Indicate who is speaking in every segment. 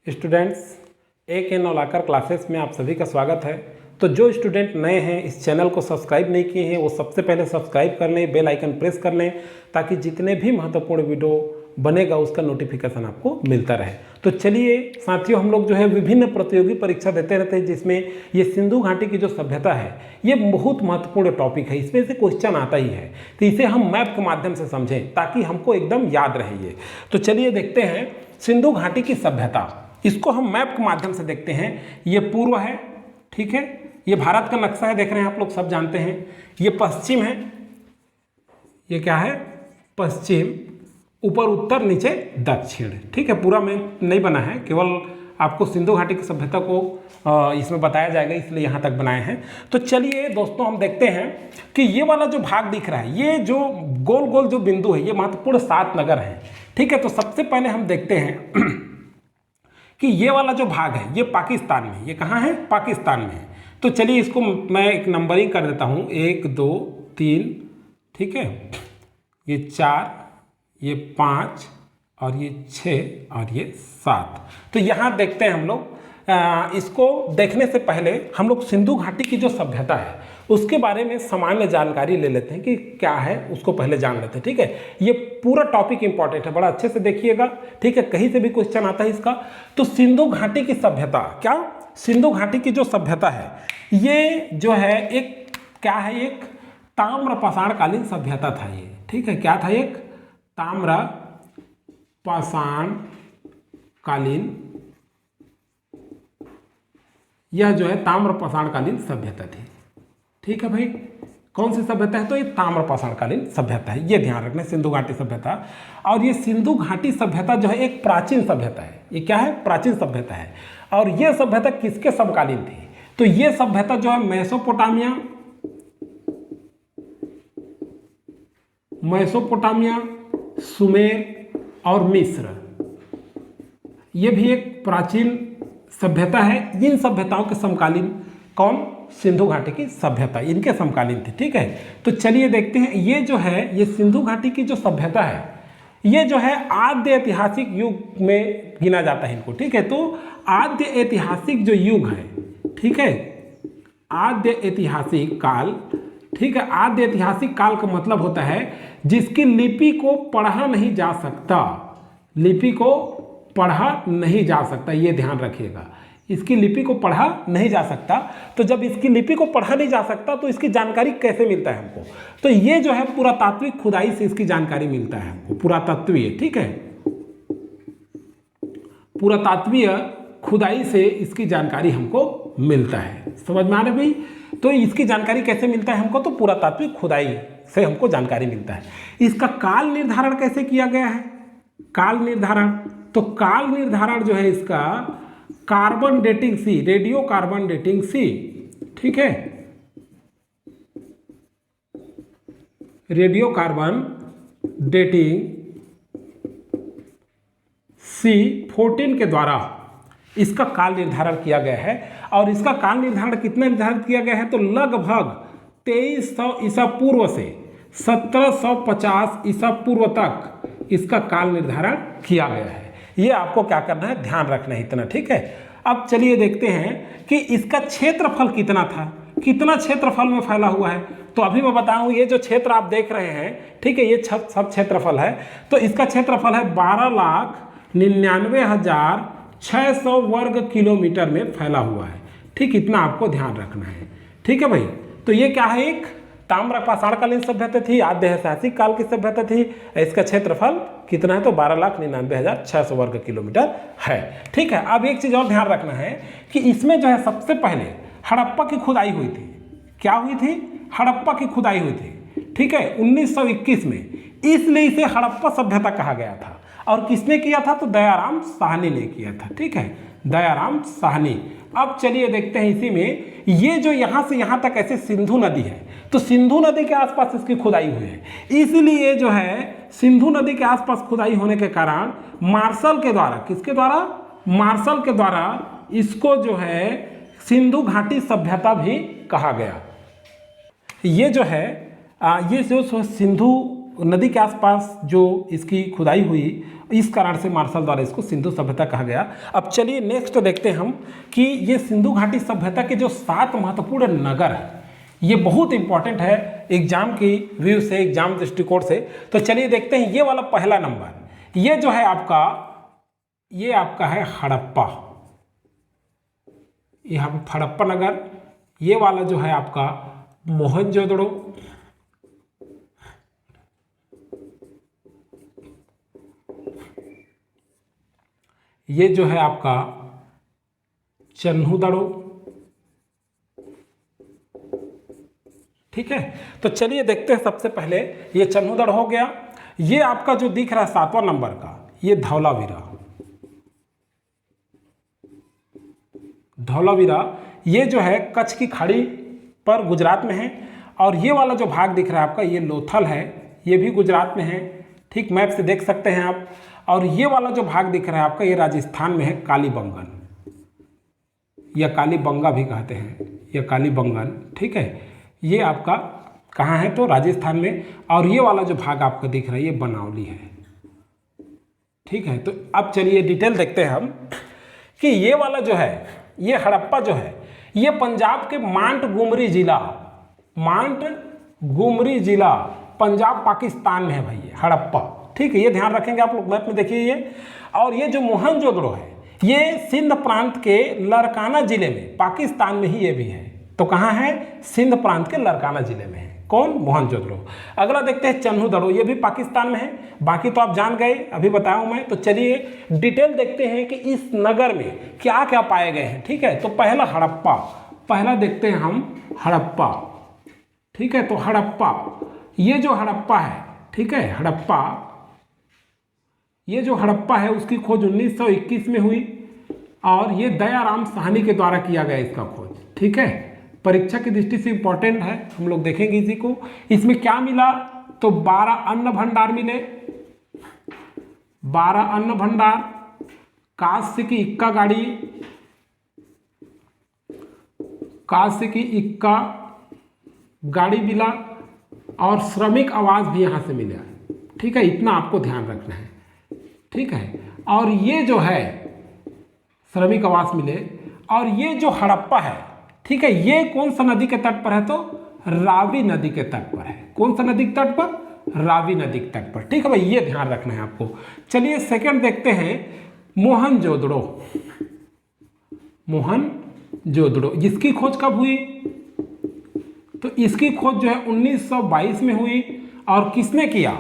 Speaker 1: Students, एक N नौलाकर classes में आप सभी का स्वागत है। तो जो स्टूडेंट नए हैं, इस चैनल को सब्सक्राइब नहीं किए हैं, वो सबसे पहले सब्सक्राइब कर लें, बेल आइकन प्रेस कर लें, ताकि जितने भी महत्वपूर्ण वीडियो बनेगा उसका नोटिफिकेशन आपको मिलता रहे। तो चलिए साथियों, हम लोग जो है विभिन्न प्रतियोगी परीक्षा देते रहते हैं, जिसमें ये सिंधु घाटी की जो सभ्यता है ये बहुत महत्वपूर्ण टॉपिक है। इसमें से क्वेश्चन आता ही है, तो इसे हम मैप के माध्यम से समझें ताकि हमको एकदम याद रहे ये। तो चलिए देखते हैं सिंधु घाटी की सभ्यता, इसको हम मैप के माध्यम से देखते हैं। ये पूर्व है, ठीक है, ये भारत का नक्शा है, देख रहे हैं आप लोग सब जानते हैं। ये पश्चिम है, ये क्या है, पश्चिम, ऊपर उत्तर, नीचे दक्षिण, ठीक है। पूरा में नहीं बना है, केवल आपको सिंधु घाटी की सभ्यता को इसमें बताया जाएगा, इसलिए यहाँ तक बनाए हैं। तो चलिए दोस्तों, हम देखते हैं कि ये वाला जो भाग दिख रहा है, ये जो गोल गोल जो बिंदु है, ये महत्वपूर्ण 7 नगर हैं, ठीक है। तो सबसे पहले हम देखते हैं कि ये वाला जो भाग है ये पाकिस्तान में, ये कहाँ है, पाकिस्तान में है। तो चलिए इसको मैं एक नंबरिंग कर देता हूँ, 1 2 3, ठीक है, ये 4, ये 5 और ये 6 और ये 7। तो यहाँ देखते हैं हम लोग, इसको देखने से पहले हम लोग सिंधु घाटी की जो सभ्यता है उसके बारे में सामान्य जानकारी ले लेते हैं कि क्या है, उसको पहले जान लेते हैं, ठीक है। ये पूरा टॉपिक इंपॉर्टेंट है, बड़ा अच्छे से देखिएगा, ठीक है, कहीं से भी क्वेश्चन आता है इसका। तो सिंधु घाटी की सभ्यता, क्या सिंधु घाटी की जो सभ्यता है ये जो है एक क्या है, एक ताम्र पाषाणकालीन सभ्यता था ये, ठीक है। क्या था, एक ताम्र पाषाणकालीन, यह जो है ताम्र पाषाणकालीन सभ्यता थी, ठीक है भाई। कौन सी सभ्यता है, तो ये ताम्र पाषाणकालीन सभ्यता है, ये ध्यान रखना, सिंधु घाटी सभ्यता। और ये सिंधु घाटी सभ्यता जो है एक प्राचीन सभ्यता है, ये क्या है, प्राचीन सभ्यता है। और ये सभ्यता किसके समकालीन थी, तो ये सभ्यता जो है मेसोपोटामिया, सुमेर और मिस्र, ये भी एक प्राचीन सभ्यता है। इन सभ्यताओं के समकालीन कौन, सिंधु घाटी की सभ्यता, इनके समकालीन थी, ठीक है। तो चलिए देखते हैं, ये जो है, ये सिंधु घाटी की जो सभ्यता है ये जो है आद्य ऐतिहासिक युग में गिना जाता है इनको, ठीक है। तो आद्य ऐतिहासिक जो युग है, ठीक है, आद्य ऐतिहासिक काल, ठीक है। आद्य ऐतिहासिक काल का मतलब होता है जिसकी लिपि को पढ़ा नहीं जा सकता, लिपि को पढ़ा नहीं जा सकता, ये ध्यान रखिएगा, इसकी लिपि को पढ़ा नहीं जा सकता। तो जब इसकी लिपि को पढ़ा नहीं जा सकता तो इसकी जानकारी कैसे मिलता है हमको, तो ये जो है पुरातात्विक खुदाई से इसकी जानकारी मिलता है हमको, पुरातत्वीय, ठीक है, पुरातात्वीय खुदाई से इसकी जानकारी हमको मिलता है। समझ में आ रहा है भाई। तो इसकी जानकारी कैसे मिलता है हमको, तो पुरातात्विक खुदाई से हमको जानकारी मिलता है। इसका काल निर्धारण कैसे किया गया है, काल निर्धारण, तो काल निर्धारण जो है इसका कार्बन डेटिंग सी, रेडियो कार्बन डेटिंग सी, ठीक है, रेडियो कार्बन डेटिंग C14 के द्वारा इसका काल निर्धारण किया गया है। और इसका काल निर्धारण कितना निर्धारित किया गया है, तो लगभग 2300 ईसा पूर्व से 1750 ईसा पूर्व तक इसका काल निर्धारण किया गया है। ये आपको क्या करना है, ध्यान रखना है इतना, ठीक है। अब चलिए देखते हैं कि इसका क्षेत्रफल कितना था, कितना क्षेत्रफल में फैला हुआ है। तो अभी मैं बताऊं, ये जो क्षेत्र आप देख रहे हैं, ठीक है, ये सब क्षेत्रफल है। तो इसका क्षेत्रफल है 12,99,600 वर्ग किलोमीटर में फैला हुआ है, ठीक, इतना आपको ध्यान रखना है, ठीक है भाई। तो ये क्या है, एक ताम्र पाषाणकालीन सभ्यता थी, आद्य ऐतिहासिक काल की सभ्यता थी। इसका क्षेत्रफल कितना है, तो 12,99,600 वर्ग किलोमीटर है, ठीक है। अब एक चीज और ध्यान रखना है कि इसमें जो है सबसे पहले हड़प्पा की खुदाई हुई थी। क्या हुई थी, हड़प्पा की खुदाई हुई थी, ठीक है, 1921 में, इसलिए इसे हड़प्पा सभ्यता कहा गया था। और किसने किया था, तो दयाराम साहनी ने किया था, ठीक है, दयाराम साहनी। अब चलिए देखते हैं इसी में, ये जो यहाँ से यहाँ तक ऐसे सिंधु नदी है, तो सिंधु नदी के आसपास इसकी खुदाई हुई है। इसलिए जो है सिंधु नदी के आसपास खुदाई होने के कारण मार्शल के द्वारा, किसके द्वारा, मार्शल के द्वारा इसको जो है सिंधु घाटी सभ्यता भी कहा गया। ये जो है ये जो सिंधु नदी के आसपास जो इसकी खुदाई हुई, इस कारण से मार्शल द्वारा इसको सिंधु सभ्यता कहा गया। अब चलिए नेक्स्ट देखते हैं हम कि ये सिंधु घाटी सभ्यता के जो 7 महत्वपूर्ण नगर हैं, ये बहुत इंपॉर्टेंट है एग्जाम की व्यू से, एग्जाम दृष्टिकोण से। तो चलिए देखते हैं, ये वाला पहला नंबर, ये जो है आपका, ये आपका है हड़प्पा, यहाँ पर हड़प्पा नगर। ये वाला जो है आपका मोहनजोदड़ो, ये जो है आपका चन्हुदड़ो। ठीक है, तो चलिए देखते हैं सबसे पहले ये चन्हुदड़ हो गया। ये आपका जो दिख रहा है 7वां नंबर का, ये धौलावीरा, धौलावीरा ये जो है कच्छ की खाड़ी पर गुजरात में है। और ये वाला जो भाग दिख रहा है आपका, ये लोथल है, ये भी गुजरात में है। ठीक, मैप से देख सकते हैं आप। और ये वाला जो भाग दिख रहा है आपका, ये राजस्थान में है, कालीबंगन या कालीबंगा भी कहते हैं, या कालीबंगन। ठीक है, ये आपका कहाँ है, तो राजस्थान में। और ये वाला जो भाग आपका दिख रहा है, ये बनावली है। ठीक है, तो अब चलिए डिटेल देखते हैं हम कि ये वाला जो है, ये हड़प्पा जो है, ये पंजाब के मांटगुमरी जिला, मांटगुमरी जिला पंजाब पाकिस्तान में है भाई, ये हड़प्पा। ठीक है, ये ध्यान रखेंगे आप लोग, मैप में देखिए ये। और ये जो मोहनजोदड़ो है, ये सिंध प्रांत के लड़काना जिले में, पाकिस्तान में ही ये भी है। तो कहाँ है, सिंध प्रांत के लड़काना जिले में है। कौन, मोहनजोदड़ो। अगला देखते हैं चन्हुदड़ो, ये भी पाकिस्तान में है। बाकी तो आप जान गए, अभी बताया हूं मैं। तो चलिए डिटेल देखते हैं कि इस नगर में क्या क्या पाए गए हैं। ठीक है, तो पहला हड़प्पा, पहला देखते हैं हम हड़प्पा। ठीक है, तो हड़प्पा, ये जो हड़प्पा है, ठीक है, हड़प्पा, ये जो हड़प्पा है उसकी खोज 1921 में हुई। और ये दयाराम साहनी के द्वारा किया गया इसका खोज। ठीक है, परीक्षा की दृष्टि से इंपॉर्टेंट है, हम लोग देखेंगे इसी को। इसमें क्या मिला, तो 12 अन्न भंडार मिले, 12 अन्न भंडार, कांस्य की इक्का गाड़ी, कांस्य की इक्का गाड़ी मिला। और श्रमिक आवास भी यहाँ से मिला। ठीक है, इतना आपको ध्यान रखना है। ठीक है, और ये जो है श्रमिक आवास मिले। और ये जो हड़प्पा है, ठीक है, ये कौन सा नदी के तट पर है, तो रावी नदी के तट पर है। कौन सा नदी के तट पर, रावी नदी के तट पर। ठीक है भाई, ये ध्यान रखना है आपको। चलिए सेकंड देखते हैं मोहनजोदड़ो, मोहनजोदड़ो, जिसकी खोज कब हुई, तो इसकी खोज जो है 1922 में हुई। और किसने किया,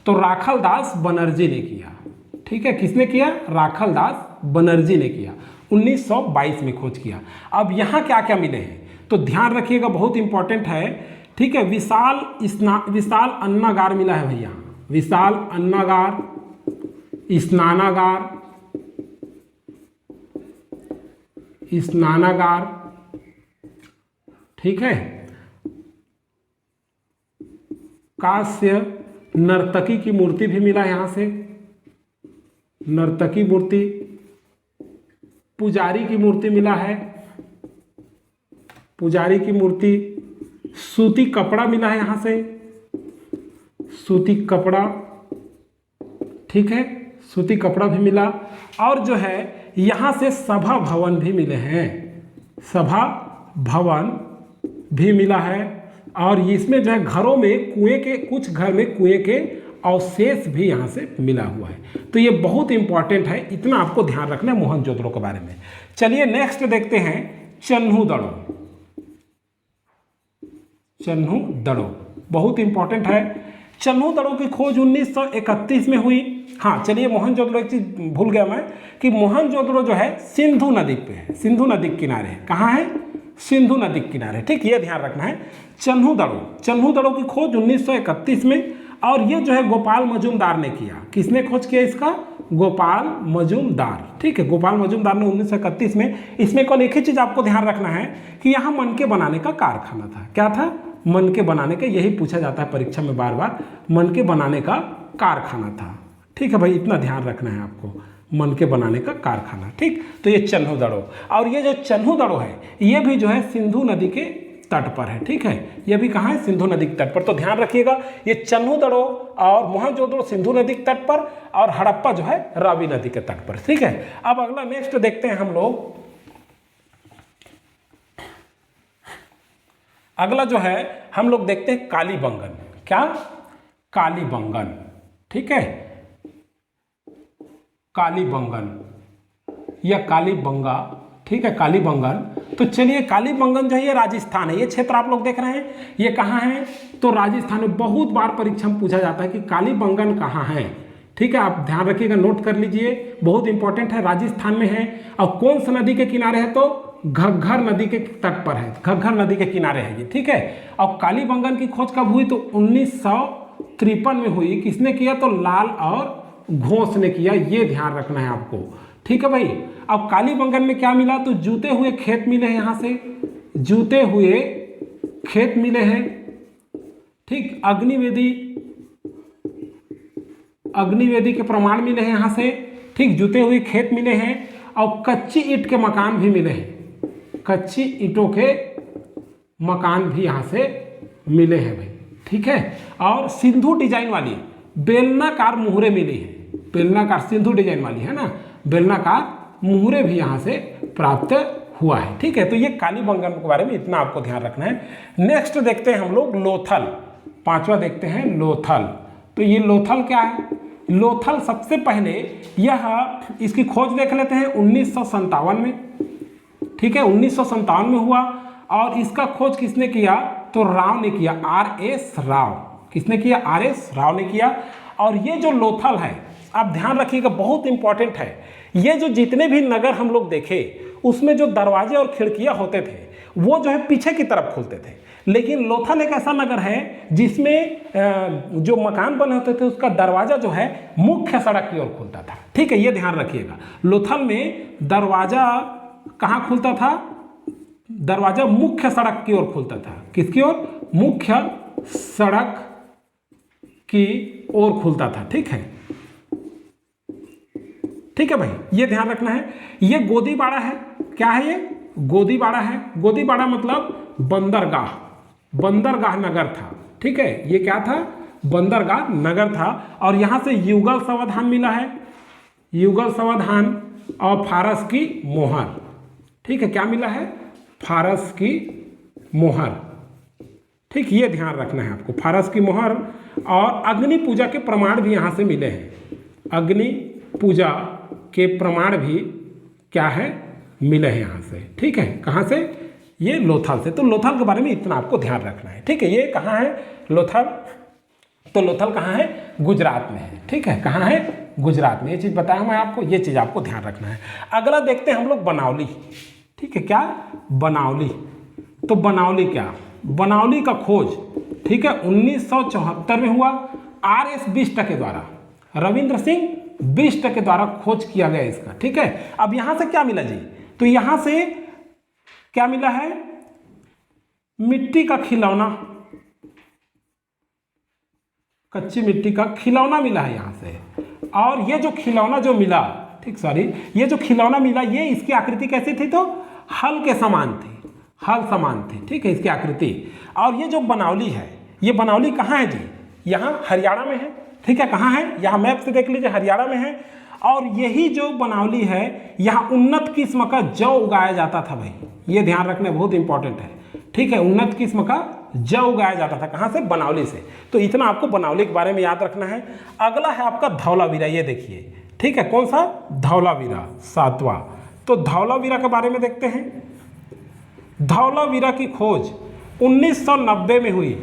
Speaker 1: तो राखलदास बनर्जी ने किया। ठीक है, किसने किया, राखलदास बनर्जी ने किया, 1922 में खोज किया। अब यहाँ क्या क्या मिले हैं, तो ध्यान रखिएगा, बहुत इंपॉर्टेंट है। ठीक है, विशाल अन्नागार मिला है भैया, विशाल अन्नागार, स्नानागार, स्नानागार। ठीक है, कांस्य नर्तकी की मूर्ति भी मिला यहाँ से, नर्तकी मूर्ति, पुजारी की मूर्ति मिला है, पुजारी की मूर्ति, सूती कपड़ा मिला है यहाँ से, सूती कपड़ा। ठीक है, सूती कपड़ा भी मिला। और जो है यहाँ से सभा भवन भी मिले हैं, सभा भवन भी मिला है। और इसमें जो है घरों में कुएं के, कुछ घर में कुएं के अवशेष भी यहाँ से मिला हुआ है। तो ये बहुत इंपॉर्टेंट है, इतना आपको ध्यान रखना है मोहनजोदड़ो के बारे में। चलिए नेक्स्ट देखते हैं चन्हुदड़ो, चन्हुदड़ो बहुत इंपॉर्टेंट है। चन्हुदड़ो की खोज 1931 में हुई। हाँ चलिए, मोहनजोदड़ो एक चीज भूल गया मैं कि मोहनजोदड़ो जो है सिंधु नदी पे है, सिंधु नदी के किनारे है। कहाँ है, सिंधु नदी के किनारे। ठीक, ये ध्यान रखना है। चन्हुदड़ो, चन्हुदड़ो की खोज 1931 में। और ये जो है गोपाल मजूमदार ने किया। किसने खोज किया इसका, गोपाल मजूमदार। ठीक है, गोपाल मजूमदार ने 1931 में। इसमें कल एक ही चीज आपको ध्यान रखना है कि यहाँ मनके बनाने का कारखाना था। क्या था, मनके बनाने का, यही पूछा जाता है परीक्षा में बार बार, मनके बनाने का कारखाना था। ठीक है भाई, इतना ध्यान रखना है आपको, मनके बनाने का कारखाना। ठीक, तो ये चन्हुदड़ो। और ये जो चन्हुदड़ो है, ये भी जो है सिंधु नदी के तट पर है। ठीक है, ये भी कहाँ है, सिंधु नदी के तट पर। तो ध्यान रखिएगा, ये चन्हूदड़ो और मोहनजोदड़ो सिंधु नदी के तट पर, और हड़प्पा जो है रावी नदी के तट पर। ठीक है, अब अगला नेक्स्ट देखते हैं हम लोग। अगला जो है हम लोग देखते हैं कालीबंगन। क्या, कालीबंगन। ठीक है, कालीबंगन या कालीबंगा। ठीक है, कालीबंगन। तो चलिए, कालीबंगन जो है ये राजस्थान है। ये क्षेत्र आप लोग देख रहे हैं, ये कहाँ है, तो राजस्थान में। बहुत बार परीक्षा में पूछा जाता है कि कालीबंगन कहाँ है। ठीक है, आप ध्यान रखिएगा, नोट कर लीजिए, बहुत इंपॉर्टेंट है, राजस्थान में है। और कौन सा नदी के किनारे है, तो घग्घर नदी के तट पर है, घग्घर नदी के किनारे है ये। ठीक है, और कालीबंगन की खोज कब हुई, तो 1953 में हुई। किसने किया, तो लाल और घोष ने किया, ये ध्यान रखना है आपको। ठीक है भाई, अब कालीबंगन में क्या मिला, तो जूते हुए खेत मिले हैं, यहाँ से जूते हुए खेत मिले हैं। ठीक, अग्निवेदी के प्रमाण मिले हैं यहाँ से। ठीक, जूते हुए खेत मिले हैं, और कच्ची ईंट के मकान भी मिले हैं, कच्ची ईंटों के मकान भी यहाँ से मिले हैं भाई। ठीक है, और सिंधु डिजाइन वाली बेलनाकार मुहरे मिली है, बेलनाकार सिंधु डिजाइन वाली है ना, बेलनाकार मुहरे भी यहाँ से प्राप्त हुआ है। ठीक है, तो ये कालीबंगन के बारे में इतना आपको ध्यान रखना है। नेक्स्ट देखते हैं हम लोग लोथल, पांचवा देखते हैं लोथल। तो ये लोथल क्या है, लोथल सबसे पहले यह, इसकी खोज देख लेते हैं 1957 में। ठीक है, 1957 में हुआ, और इसका खोज किसने किया, तो राव ने किया, RS राव। किसने किया, RS राव ने किया। और ये जो लोथल है, आप ध्यान रखिएगा, बहुत इंपॉर्टेंट है। ये जो जितने भी नगर हम लोग देखे, उसमें जो दरवाजे और खिड़कियां होते थे, वो जो है पीछे की तरफ खुलते थे। लेकिन लोथल एक ऐसा नगर है जिसमें जो मकान बने होते थे, उसका दरवाजा जो है मुख्य सड़क की ओर खुलता था। ठीक है, ये ध्यान रखिएगा, लोथल में दरवाजा कहाँ खुलता था, दरवाजा मुख्य सड़क की ओर खुलता था। किसकी ओर, मुख्य सड़क की ओर खुलता था। ठीक है, ठीक है भाई, ये ध्यान रखना है। ये गोदीबाड़ा है, क्या है ये, गोदीबाड़ा है। गोदीबाड़ा मतलब बंदरगाह, बंदरगाह नगर था। ठीक है, ये क्या था, बंदरगाह नगर था। और यहां से युगल संविधान मिला है, युगल संविधान, और फारस की मोहर। ठीक है, क्या मिला है, फारस की मोहर। ठीक, ये ध्यान रखना है आपको, फारस की मोहर। और अग्नि पूजा के प्रमाण भी यहां से मिले हैं, अग्नि पूजा के प्रमाण भी क्या है, मिले हैं यहाँ से। ठीक है, कहाँ से, ये लोथल से। तो लोथल के बारे में इतना आपको ध्यान रखना है। ठीक है, ये कहाँ है लोथल, तो लोथल कहाँ है, गुजरात में है। ठीक है, कहाँ है, गुजरात में। ये चीज़ बताया मैं आपको, ये चीज़ आपको ध्यान रखना है। अगला देखते हैं हम लोग बनावली। ठीक है, क्या, बनावली। तो बनावली क्या, बनावली का खोज, ठीक है, 1974 में हुआ, RS बिष्ट के द्वारा, रविंद्र सिंह बिष्ट के द्वारा खोज किया गया इसका। ठीक है, अब यहां से क्या मिला जी, तो यहां से क्या मिला है, मिट्टी का खिलौना, कच्ची मिट्टी का खिलौना मिला है यहां से। और ये जो खिलौना जो मिला, ठीक, सॉरी, ये जो खिलौना मिला, ये इसकी आकृति कैसी थी, तो हल के समान थी, हल समान थी। ठीक है, इसकी आकृति। और ये जो बनावली है, ये बनावली कहाँ है जी, यहाँ हरियाणा में है। ठीक है, कहाँ है, यहाँ मैप से देख लीजिए, हरियाणा में है। और यही जो बनावली है, यहाँ उन्नत किस्म का जौ उगाया जाता था भाई, ये ध्यान रखना बहुत इंपॉर्टेंट है। ठीक है, उन्नत किस्म का जौ उगाया जाता था, कहाँ से, बनावली से। तो इतना आपको बनावली के बारे में याद रखना है। अगला है आपका धौलावीरा, ये देखिए। ठीक है, कौन सा, धौलावीरा, सातवां। तो धौलावीरा के बारे में देखते हैं। धौलावीरा की खोज 1990 में हुई।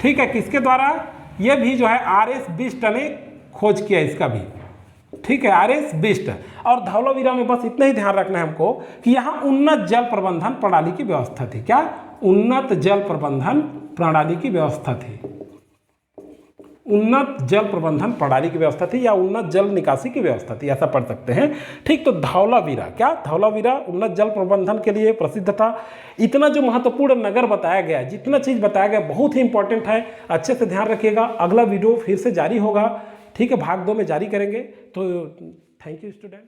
Speaker 1: ठीक है, किसके द्वारा, ये भी जो है RS बिष्ट ने खोज किया इसका भी। ठीक है, RS बिष्ट। और धौलावीरा में बस इतना ही ध्यान रखना है हमको कि यहाँ उन्नत जल प्रबंधन प्रणाली की व्यवस्था थी। क्या, उन्नत जल प्रबंधन प्रणाली की व्यवस्था थी, उन्नत जल प्रबंधन प्रणाली की व्यवस्था थी, या उन्नत जल निकासी की व्यवस्था थी, ऐसा पढ़ सकते हैं। ठीक, तो धौलावीरा, क्या, धौलावीरा उन्नत जल प्रबंधन के लिए प्रसिद्ध था। इतना जो महत्वपूर्ण नगर बताया गया, जितना चीज़ बताया गया, बहुत ही इंपॉर्टेंट है, अच्छे से ध्यान रखिएगा। अगला वीडियो फिर से जारी होगा। ठीक है, भाग 2 में जारी करेंगे। तो थैंक यू स्टूडेंट।